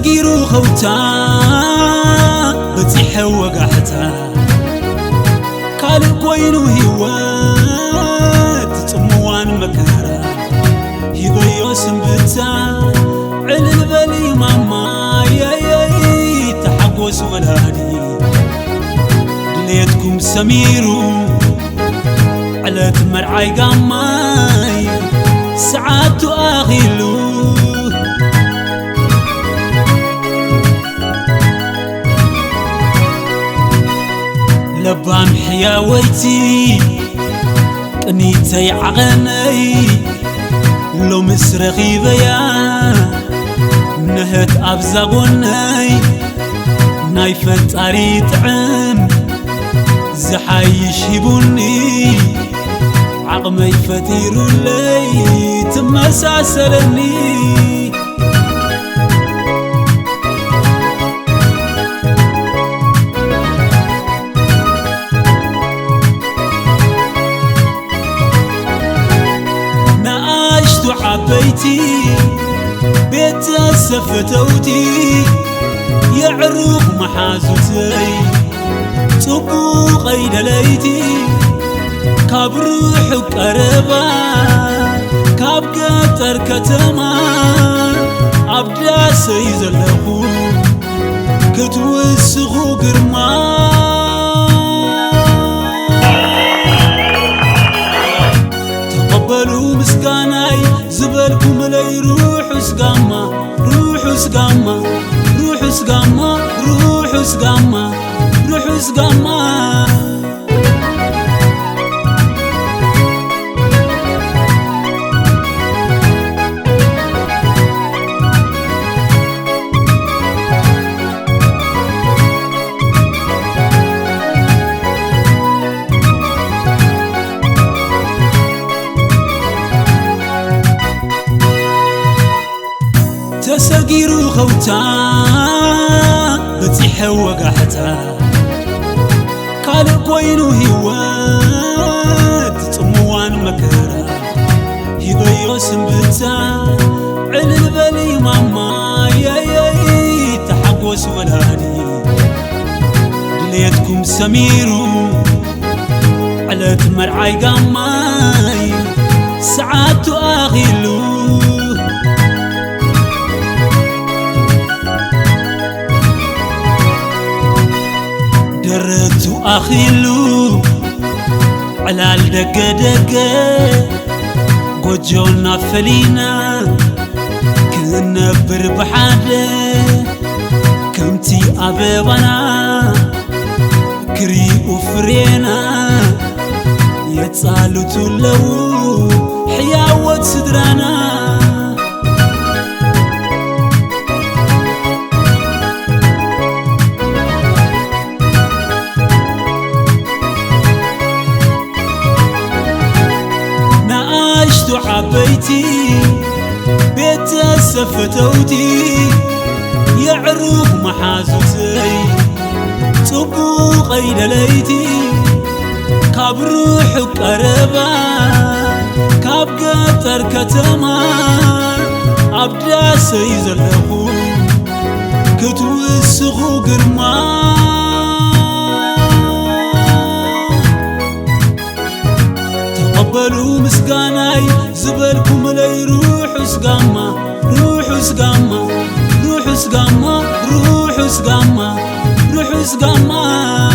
تسجيرو خوتا بتيح وقحتا كالب وينو هيوات تموان مكارا يبيو سنبتا علل بالي ماما ياي تحقوس ولادي دليتكم سميرو على تمرعي قاماي ساعات اغيلو لبان حياويتي قنيتي عغني لو مسرخي بيا نهت أبزاغوني نايفت أريد عم زحايش يبوني عقمي فتيرو لي تمساسلني حبيتي بيت سفتوتي يعروق محازوتي طبوقي دليتي كاب روح قربا كاب قطر كتما عبدا سيزلخو كتوسخو قرما تقبلوا مسكاناي زبالكم لي روحوا سقاما روحوا سقاما روحوا سقاما روحوا سقاما روحوا سقاما تسجيرو خوتا بتيح وقحتا كالب وينو هيوات تموان مكارا يبيو سنبتا علل بالي ماما ياي تحقوس ولادي دليتكم سميرو على تمرعي قاماي ساعات اغيلو درتو أخيلو على الدقة دقة قجونا فلينا كنا بربحادة كمتي أبيبنا كري وفرينا يتصالو تلو حياوة صدرانا حبيتي بيت سفتوتي يعروق محازوتي طبوقي دليتي كاب روح قربا كاب قطر كتما عبدا سيزلخو كتوسخو قرما تقبلوا مسكاناي زبالكم لي روحوا سقاما روحوا سقاما روحوا سقاما روحوا سقاما روحوا سقاما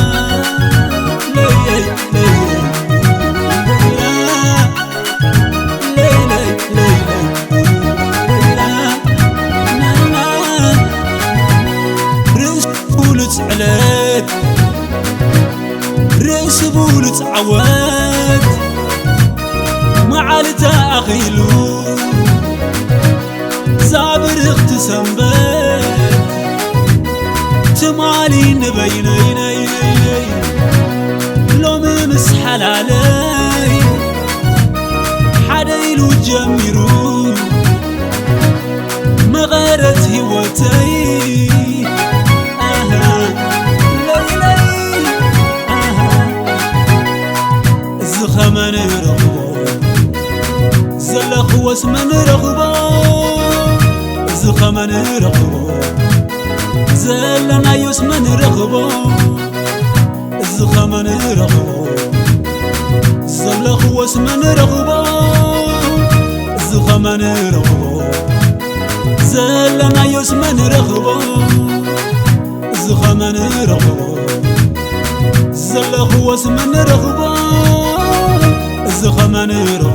لي رئيس بولت عليك رئيس بولت عواد معالتا أخيلو زابر اختسنبت تمالي نبيني لو ممس حلالي حديلو جميرو مغارت هوتي زخمن رغبو زلخ واسمن رغبو زخمن رغبو زخمن رغبو زلخ واسمن رغبو زخمن رغبو زلنا يسمن رغبو زخمن رغبو زلخ واسمن رغبو زخمن رغبو